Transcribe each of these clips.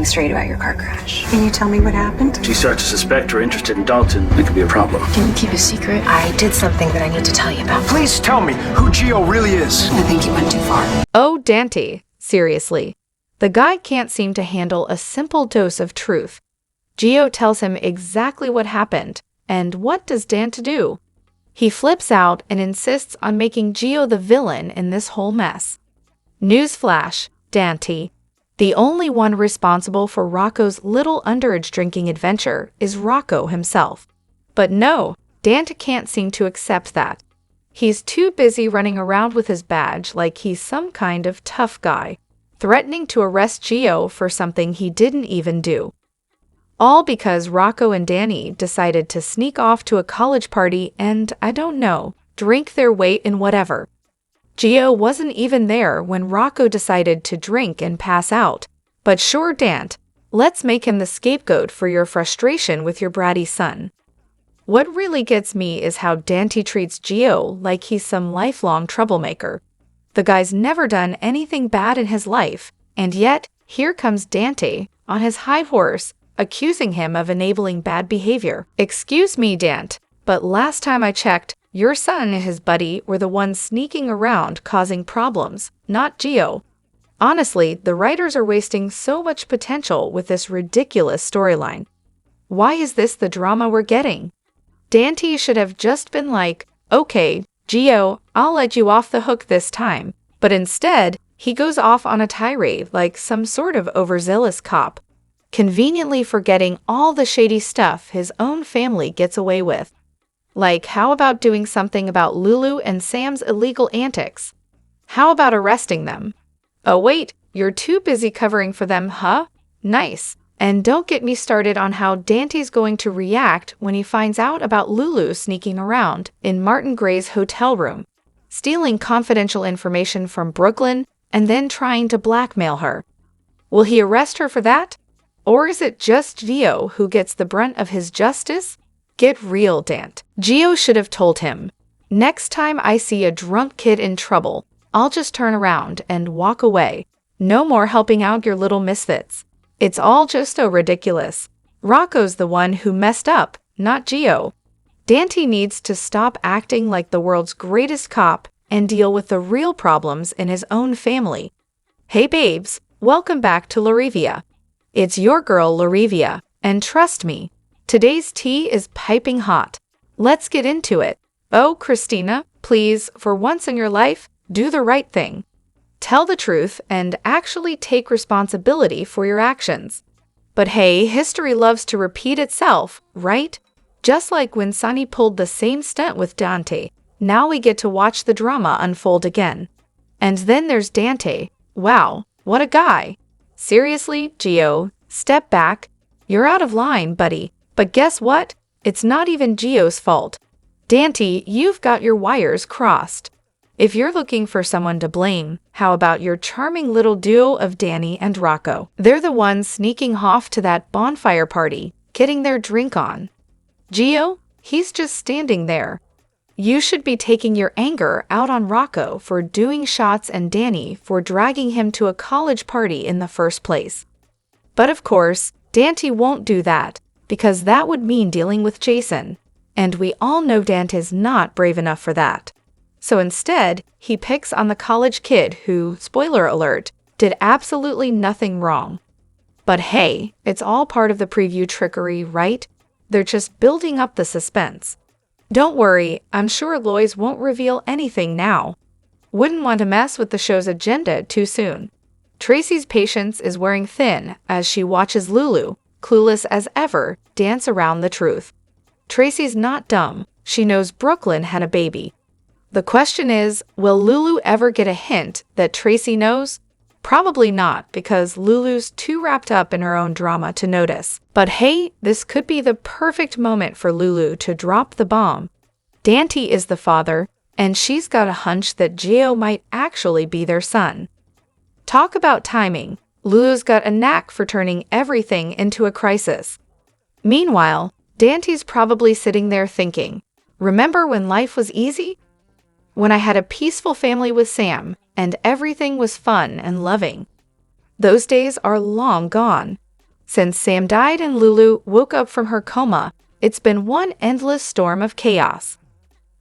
anything straight about your car crash. Can you tell me what happened? She starts to suspect we're interested in Dalton. It could be a problem. Can you keep a secret? I did something that I need to tell you about. Please tell me who Gio really is. I think you went too far. Oh, Dante, seriously. The guy can't seem to handle a simple dose of truth. Gio tells him exactly what happened, and what does Dante do? He flips out and insists on making Gio the villain in this whole mess. Newsflash, Dante. The only one responsible for Rocco's little underage drinking adventure is Rocco himself. But no, Dante can't seem to accept that. He's too busy running around with his badge like he's some kind of tough guy, threatening to arrest Gio for something he didn't even do. All because Rocco and Danny decided to sneak off to a college party and, I don't know, drink their weight in whatever. Gio wasn't even there when Rocco decided to drink and pass out. But sure, Dante, let's make him the scapegoat for your frustration with your bratty son. What really gets me is how Dante treats Gio like he's some lifelong troublemaker. The guy's never done anything bad in his life, and yet here comes Dante on his high horse, accusing him of enabling bad behavior. Excuse me, Dante, but last time I checked, your son and his buddy were the ones sneaking around causing problems, not Gio. Honestly, the writers are wasting so much potential with this ridiculous storyline. Why is this the drama we're getting? Dante should have just been like, okay, Gio, I'll let you off the hook this time. But instead, he goes off on a tirade like some sort of overzealous cop, conveniently forgetting all the shady stuff his own family gets away with. Like, how about doing something about Lulu and Sam's illegal antics? How about arresting them? Oh wait, you're too busy covering for them, huh? Nice. And don't get me started on how Dante's going to react when he finds out about Lulu sneaking around in Martin Gray's hotel room, stealing confidential information from Brooklyn and then trying to blackmail her. Will he arrest her for that? Or is it just Gio who gets the brunt of his justice? Get real, Dante. Gio should have told him, next time I see a drunk kid in trouble, I'll just turn around and walk away. No more helping out your little misfits. It's all just so ridiculous. Rocco's the one who messed up, not Gio. Dante needs to stop acting like the world's greatest cop and deal with the real problems in his own family. Hey babes, welcome back to Larivia. It's your girl Larivia, and trust me, today's tea is piping hot. Let's get into it. Oh, Christina, please, for once in your life, do the right thing. Tell the truth and actually take responsibility for your actions. But hey, history loves to repeat itself, right? Just like when Sunny pulled the same stunt with Dante, now we get to watch the drama unfold again. And then there's Dante. Wow, what a guy. Seriously, Gio, step back. You're out of line, buddy. But guess what? It's not even Gio's fault. Dante, you've got your wires crossed. If you're looking for someone to blame, how about your charming little duo of Danny and Rocco? They're the ones sneaking off to that bonfire party, getting their drink on. Gio, he's just standing there. You should be taking your anger out on Rocco for doing shots and Danny for dragging him to a college party in the first place. But of course, Dante won't do that, because that would mean dealing with Jason, and we all know Dante's not brave enough for that. So instead, he picks on the college kid who, spoiler alert, did absolutely nothing wrong. But hey, it's all part of the preview trickery, right? They're just building up the suspense. Don't worry, I'm sure Lois won't reveal anything now. Wouldn't want to mess with the show's agenda too soon. Tracy's patience is wearing thin as she watches Lulu, clueless as ever, dance around the truth. Tracy's not dumb. She knows Brooklyn had a baby. The question is, will Lulu ever get a hint that Tracy knows? Probably not, because Lulu's too wrapped up in her own drama to notice. But hey, this could be the perfect moment for Lulu to drop the bomb. Dante is the father, and she's got a hunch that Gio might actually be their son. Talk about timing. Lulu's got a knack for turning everything into a crisis. Meanwhile, Dante's probably sitting there thinking, remember when life was easy? When I had a peaceful family with Sam, and everything was fun and loving. Those days are long gone. Since Sam died and Lulu woke up from her coma, it's been one endless storm of chaos.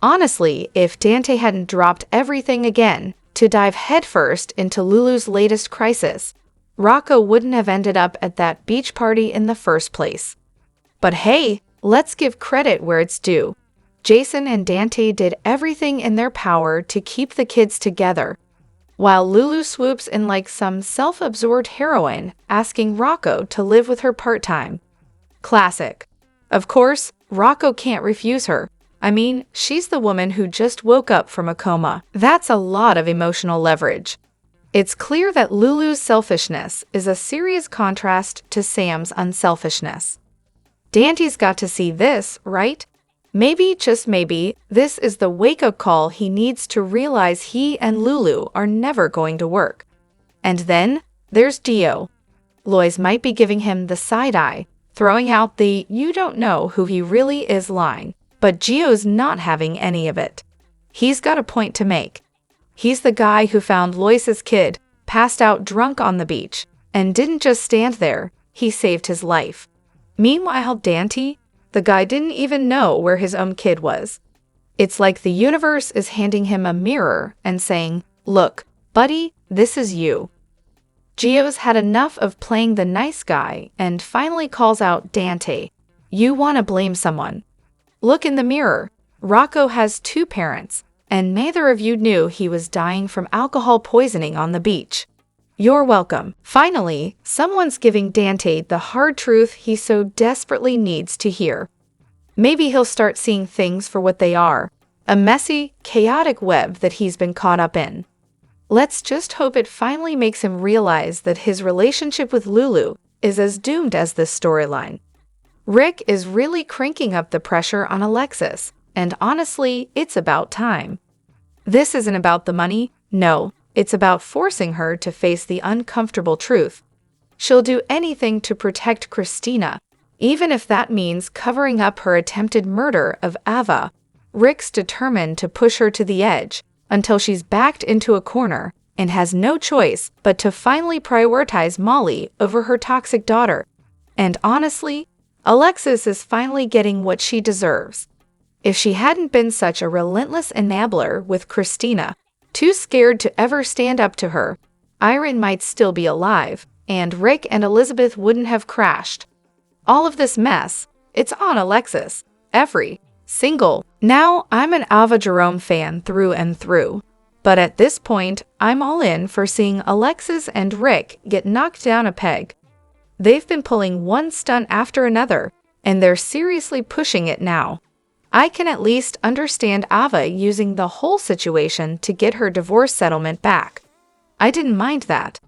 Honestly, if Dante hadn't dropped everything again to dive headfirst into Lulu's latest crisis, Rocco wouldn't have ended up at that beach party in the first place. But hey, let's give credit where it's due. Jason and Dante did everything in their power to keep the kids together, while Lulu swoops in like some self-absorbed heroine, asking Rocco to live with her part-time. Classic. Of course, Rocco can't refuse her. I mean, she's the woman who just woke up from a coma. That's a lot of emotional leverage. It's clear that Lulu's selfishness is a serious contrast to Sam's unselfishness. Dante's got to see this, right? Maybe, just maybe, this is the wake-up call he needs to realize he and Lulu are never going to work. And then, there's Gio. Lois might be giving him the side-eye, throwing out the "you don't know who he really is" line, but Gio's not having any of it. He's got a point to make. He's the guy who found Lois's kid, passed out drunk on the beach, and didn't just stand there, he saved his life. Meanwhile, Dante, the guy didn't even know where his own kid was. It's like the universe is handing him a mirror and saying, "Look, buddy, this is you." Gio's had enough of playing the nice guy and finally calls out Dante, "You want to blame someone. Look in the mirror. Rocco has two parents, and neither of you knew he was dying from alcohol poisoning on the beach. You're welcome." Finally, someone's giving Dante the hard truth he so desperately needs to hear. Maybe he'll start seeing things for what they are, a messy, chaotic web that he's been caught up in. Let's just hope it finally makes him realize that his relationship with Lulu is as doomed as this storyline. Rick is really cranking up the pressure on Alexis, and honestly, it's about time. This isn't about the money, no. It's about forcing her to face the uncomfortable truth. She'll do anything to protect Christina, even if that means covering up her attempted murder of Ava. Rick's determined to push her to the edge until she's backed into a corner and has no choice but to finally prioritize Molly over her toxic daughter. And honestly, Alexis is finally getting what she deserves. If she hadn't been such a relentless enabler with Christina, too scared to ever stand up to her, Irene might still be alive, and Rick and Elizabeth wouldn't have crashed. All of this mess, it's on Alexis. Every single. Now, I'm an Ava Jerome fan through and through, but at this point, I'm all in for seeing Alexis and Rick get knocked down a peg. They've been pulling one stunt after another, and they're seriously pushing it now. I can at least understand Ava using the whole situation to get her divorce settlement back. I didn't mind that.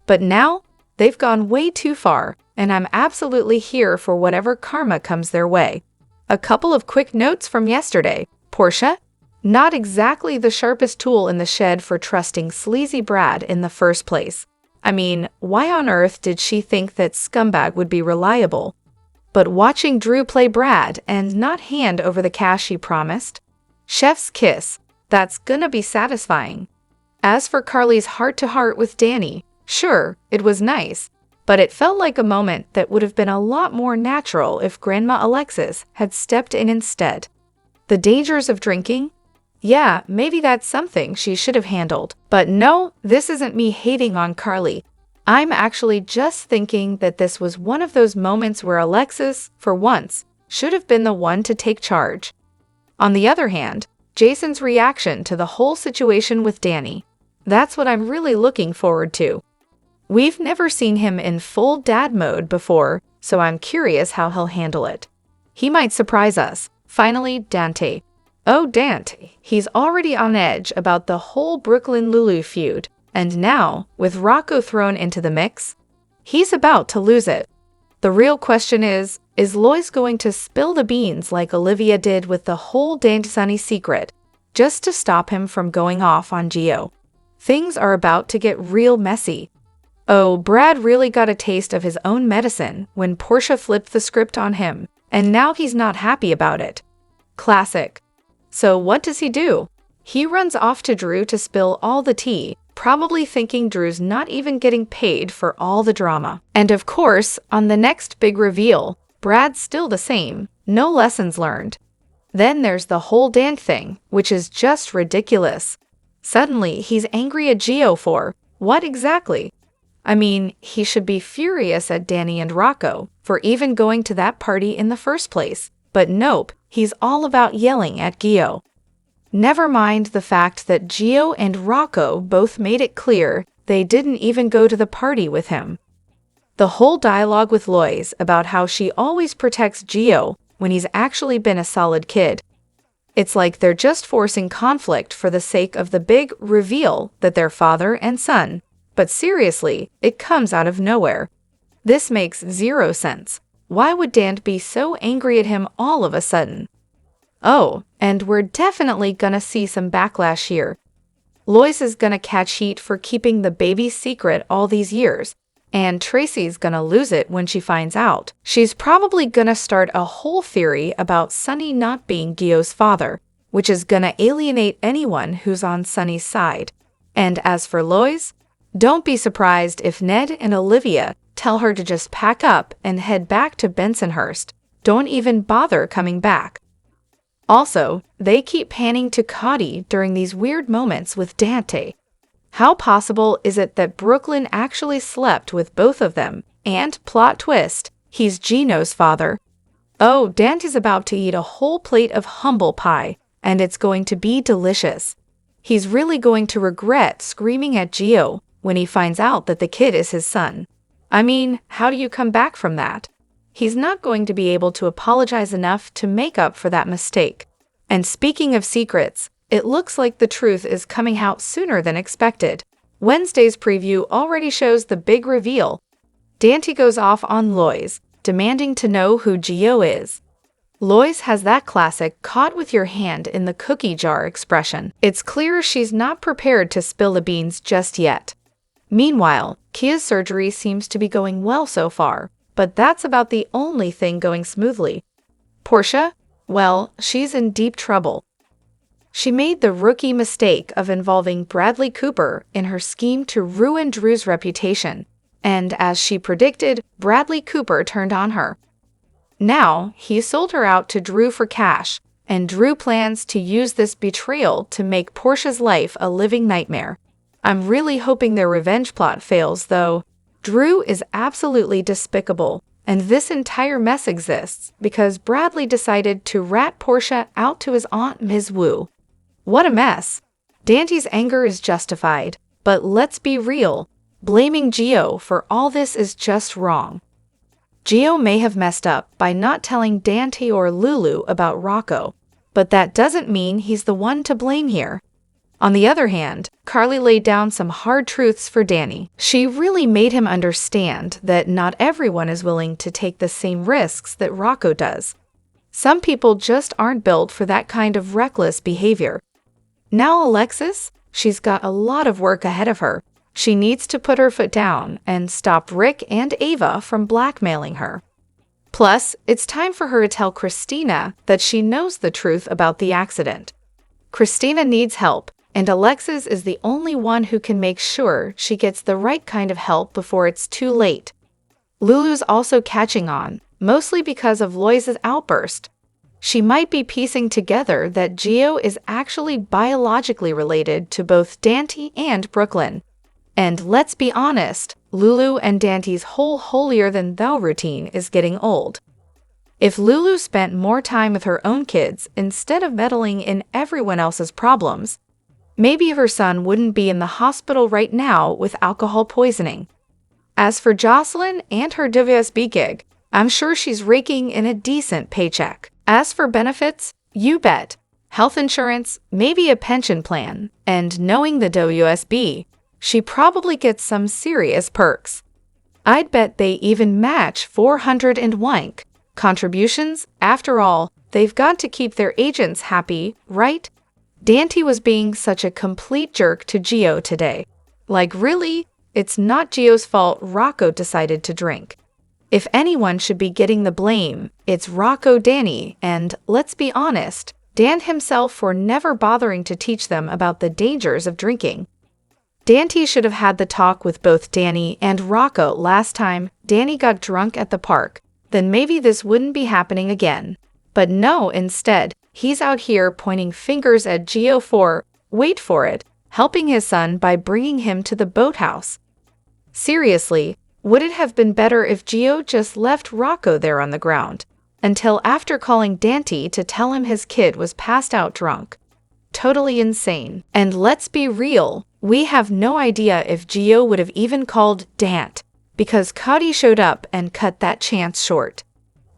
But now, they've gone way too far, and I'm absolutely here for whatever karma comes their way. A couple of quick notes from yesterday. Portia? Not exactly the sharpest tool in the shed for trusting sleazy Brad in the first place. I mean, why on earth did she think that scumbag would be reliable? But watching Drew play Brad and not hand over the cash she promised? Chef's kiss. That's gonna be satisfying. As for Carly's heart-to-heart with Danny, sure, it was nice, but it felt like a moment that would have been a lot more natural if Grandma Alexis had stepped in instead. The dangers of drinking? Yeah, maybe that's something she should have handled. But no, this isn't me hating on Carly. I'm actually just thinking that this was one of those moments where Alexis, for once, should have been the one to take charge. On the other hand, Jason's reaction to the whole situation with Danny. That's what I'm really looking forward to. We've never seen him in full dad mode before, so I'm curious how he'll handle it. He might surprise us. Finally, Dante. Oh, Dante. He's already on edge about the whole Brooklyn-Lulu feud. And now, with Rocco thrown into the mix, he's about to lose it. The real question is Lois going to spill the beans like Olivia did with the whole Dante secret, just to stop him from going off on Gio? Things are about to get real messy. Oh, Brad really got a taste of his own medicine when Portia flipped the script on him, and now he's not happy about it. Classic. So what does he do? He runs off to Drew to spill all the tea, probably thinking Drew's not even getting paid for all the drama. And of course, on the next big reveal, Brad's still the same, no lessons learned. Then there's the whole Dan thing, which is just ridiculous. Suddenly, he's angry at Gio for what exactly? I mean, he should be furious at Danny and Rocco for even going to that party in the first place. But nope, he's all about yelling at Gio. Never mind the fact that Gio and Rocco both made it clear they didn't even go to the party with him. The whole dialogue with Lois about how she always protects Gio when he's actually been a solid kid. It's like they're just forcing conflict for the sake of the big reveal that they're father and son. But seriously, it comes out of nowhere. This makes zero sense. Why would Dan be so angry at him all of a sudden? Oh, and we're definitely gonna see some backlash here. Lois is gonna catch heat for keeping the baby's secret all these years, and Tracy's gonna lose it when she finds out. She's probably gonna start a whole theory about Sonny not being Gio's father, which is gonna alienate anyone who's on Sonny's side. And as for Lois, don't be surprised if Ned and Olivia tell her to just pack up and head back to Bensonhurst. Don't even bother coming back. Also, they keep panning to Cotty during these weird moments with Dante. How possible is it that Brooklyn actually slept with both of them? And, plot twist, he's Gino's father. Oh, Dante's about to eat a whole plate of humble pie, and it's going to be delicious. He's really going to regret screaming at Gio when he finds out that the kid is his son. I mean, how do you come back from that? He's not going to be able to apologize enough to make up for that mistake. And speaking of secrets, it looks like the truth is coming out sooner than expected. Wednesday's preview already shows the big reveal. Dante goes off on Lois, demanding to know who Gio is. Lois has that classic caught with your hand in the cookie jar expression. It's clear she's not prepared to spill the beans just yet. Meanwhile, Kia's surgery seems to be going well so far, but that's about the only thing going smoothly. Portia? Well, she's in deep trouble. She made the rookie mistake of involving Bradley Cooper in her scheme to ruin Drew's reputation, and as she predicted, Bradley Cooper turned on her. Now, he sold her out to Drew for cash, and Drew plans to use this betrayal to make Portia's life a living nightmare. I'm really hoping their revenge plot fails, though. Drew is absolutely despicable, and this entire mess exists because Bradley decided to rat Portia out to his aunt Ms. Wu. What a mess. Dante's anger is justified, but let's be real. Blaming Gio for all this is just wrong. Gio may have messed up by not telling Dante or Lulu about Rocco, but that doesn't mean he's the one to blame here. On the other hand, Carly laid down some hard truths for Danny. She really made him understand that not everyone is willing to take the same risks that Rocco does. Some people just aren't built for that kind of reckless behavior. Now Alexis, she's got a lot of work ahead of her. She needs to put her foot down and stop Rick and Ava from blackmailing her. Plus, it's time for her to tell Christina that she knows the truth about the accident. Christina needs help, and Alexis is the only one who can make sure she gets the right kind of help before it's too late. Lulu's also catching on, mostly because of Lois's outburst. She might be piecing together that Gio is actually biologically related to both Dante and Brooklyn. And let's be honest, Lulu and Dante's whole holier-than-thou routine is getting old. If Lulu spent more time with her own kids instead of meddling in everyone else's problems, maybe her son wouldn't be in the hospital right now with alcohol poisoning. As for Jocelyn and her WSB gig, I'm sure she's raking in a decent paycheck. As for benefits, you bet. Health insurance, maybe a pension plan, and knowing the WSB, she probably gets some serious perks. I'd bet they even match 400 and wank contributions. After all, they've got to keep their agents happy, right? Dante was being such a complete jerk to Gio today. Like really? It's not Gio's fault Rocco decided to drink. If anyone should be getting the blame, it's Rocco Danny, and, let's be honest, Dan himself for never bothering to teach them about the dangers of drinking. Dante should have had the talk with both Danny and Rocco last time Danny got drunk at the park. Then maybe this wouldn't be happening again. But no, instead, he's out here pointing fingers at Gio for, wait for it, helping his son by bringing him to the boathouse. Seriously, would it have been better if Gio just left Rocco there on the ground until after calling Dante to tell him his kid was passed out drunk? Totally insane. And let's be real, we have no idea if Gio would have even called Dante, because Cody showed up and cut that chance short.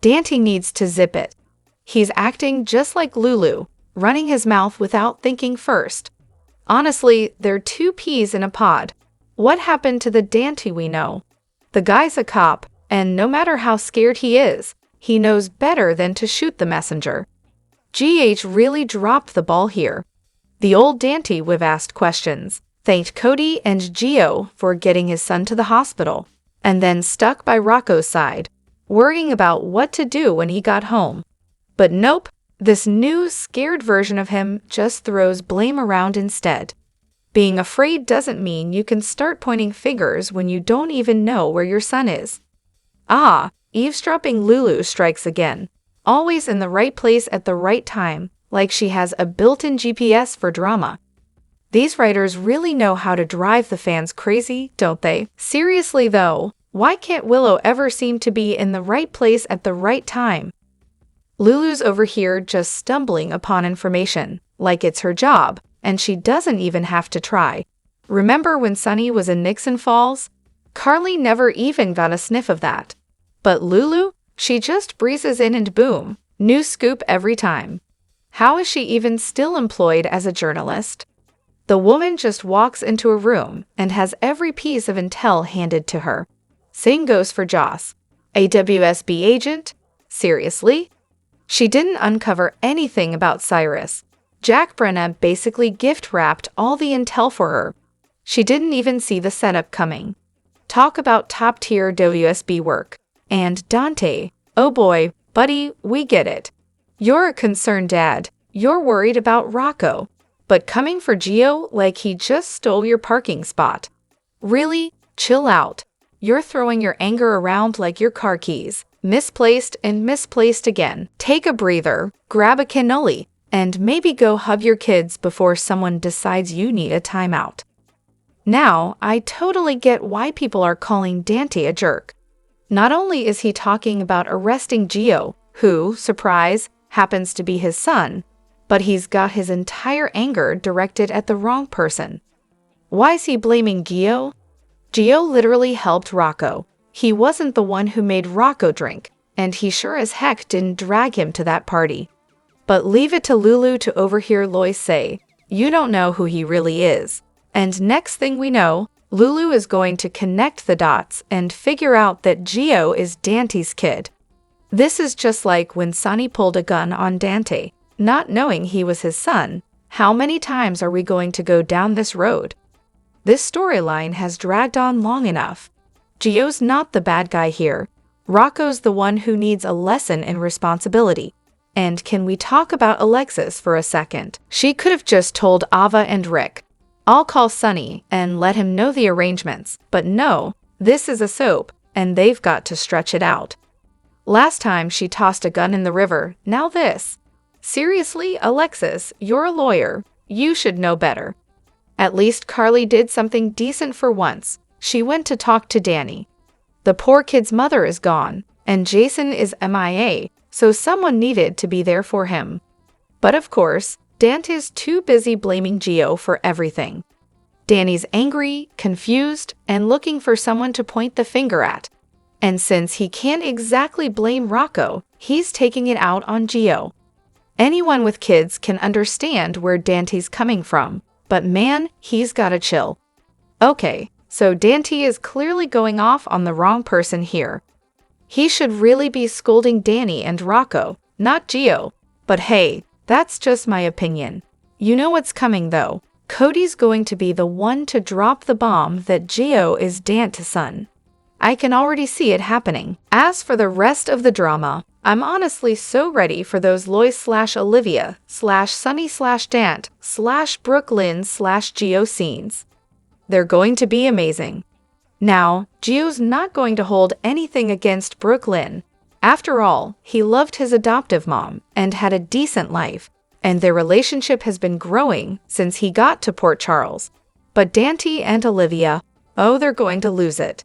Dante needs to zip it. He's acting just like Lulu, running his mouth without thinking first. Honestly, they're two peas in a pod. What happened to the Dante we know? The guy's a cop, and no matter how scared he is, he knows better than to shoot the messenger. GH really dropped the ball here. The old Dante would have asked questions, thanked Cody and Gio for getting his son to the hospital, and then stuck by Rocco's side, worrying about what to do when he got home. But nope, this new, scared version of him just throws blame around instead. Being afraid doesn't mean you can start pointing fingers when you don't even know where your son is. Ah, eavesdropping Lulu strikes again, always in the right place at the right time, like she has a built-in GPS for drama. These writers really know how to drive the fans crazy, don't they? Seriously though, why can't Willow ever seem to be in the right place at the right time? Lulu's over here just stumbling upon information, like it's her job, and she doesn't even have to try. Remember when Sunny was in Nixon Falls? Carly never even got a sniff of that. But Lulu? She just breezes in and boom, new scoop every time. How is she even still employed as a journalist? The woman just walks into a room and has every piece of intel handed to her. Same goes for Joss. A WSB agent? Seriously? She didn't uncover anything about Cyrus. Jack Brenna basically gift-wrapped all the intel for her. She didn't even see the setup coming. Talk about top-tier WSB work. And Dante, oh boy, buddy, we get it. You're a concerned dad. You're worried about Rocco. But coming for Gio like he just stole your parking spot. Really? Chill out. You're throwing your anger around like your car keys. Misplaced and misplaced again. Take a breather, grab a cannoli, and maybe go hug your kids before someone decides you need a timeout. Now, I totally get why people are calling Dante a jerk. Not only is he talking about arresting Gio, who, surprise, happens to be his son, but he's got his entire anger directed at the wrong person. Why is he blaming Gio? Gio literally helped Rocco. He wasn't the one who made Rocco drink, and he sure as heck didn't drag him to that party. But leave it to Lulu to overhear Lois say, "You don't know who he really is." And next thing we know, Lulu is going to connect the dots and figure out that Gio is Dante's kid. This is just like when Sonny pulled a gun on Dante, not knowing he was his son. How many times are we going to go down this road? This storyline has dragged on long enough. Gio's not the bad guy here. Rocco's the one who needs a lesson in responsibility. And can we talk about Alexis for a second? She could have just told Ava and Rick, "I'll call Sonny and let him know the arrangements." But no, this is a soap, and they've got to stretch it out. Last time she tossed a gun in the river, now this. Seriously, Alexis, you're a lawyer. You should know better. At least Carly did something decent for once. She went to talk to Danny. The poor kid's mother is gone, and Jason is MIA, so someone needed to be there for him. But of course, Dante's too busy blaming Gio for everything. Danny's angry, confused, and looking for someone to point the finger at. And since he can't exactly blame Rocco, he's taking it out on Gio. Anyone with kids can understand where Dante's coming from, but man, he's gotta chill. Okay, so Dante is clearly going off on the wrong person here. He should really be scolding Danny and Rocco, not Gio. But hey, that's just my opinion. You know what's coming though. Cody's going to be the one to drop the bomb that Gio is Dante's son. I can already see it happening. As for the rest of the drama, I'm honestly so ready for those Lois/Olivia/Sunny/Dante/Brooklyn/Gio scenes. They're going to be amazing. Now, Gio's not going to hold anything against Brooklyn. After all, he loved his adoptive mom and had a decent life, and their relationship has been growing since he got to Port Charles. But Dante and Olivia, oh, they're going to lose it.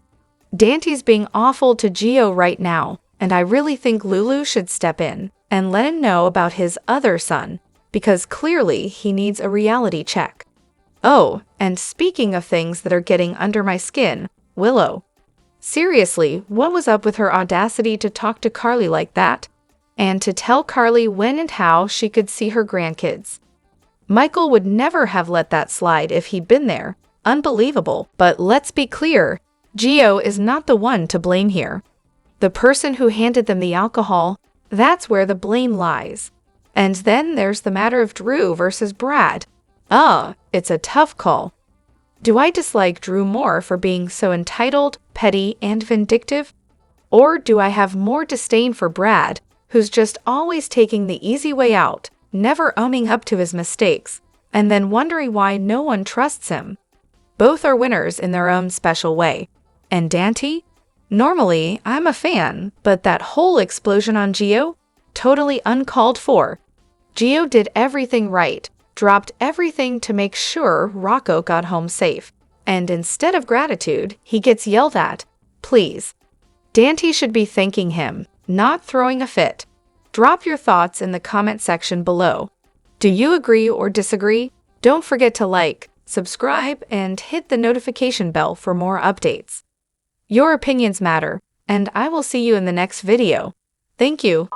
Dante's being awful to Gio right now, and I really think Lulu should step in and let him know about his other son, because clearly he needs a reality check. Oh, and speaking of things that are getting under my skin, Willow. Seriously, what was up with her audacity to talk to Carly like that? And to tell Carly when and how she could see her grandkids. Michael would never have let that slide if he'd been there. Unbelievable. But let's be clear, Gio is not the one to blame here. The person who handed them the alcohol, that's where the blame lies. And then there's the matter of Drew versus Brad. It's a tough call. Do I dislike Drew more for being so entitled, petty, and vindictive? Or do I have more disdain for Brad, who's just always taking the easy way out, never owning up to his mistakes, and then wondering why no one trusts him? Both are winners in their own special way. And Dante? Normally, I'm a fan, but that whole explosion on Gio? Totally uncalled for. Gio did everything right, dropped everything to make sure Rocco got home safe. And instead of gratitude, he gets yelled at. Please. Dante should be thanking him, not throwing a fit. Drop your thoughts in the comment section below. Do you agree or disagree? Don't forget to like, subscribe, and hit the notification bell for more updates. Your opinions matter, and I will see you in the next video. Thank you.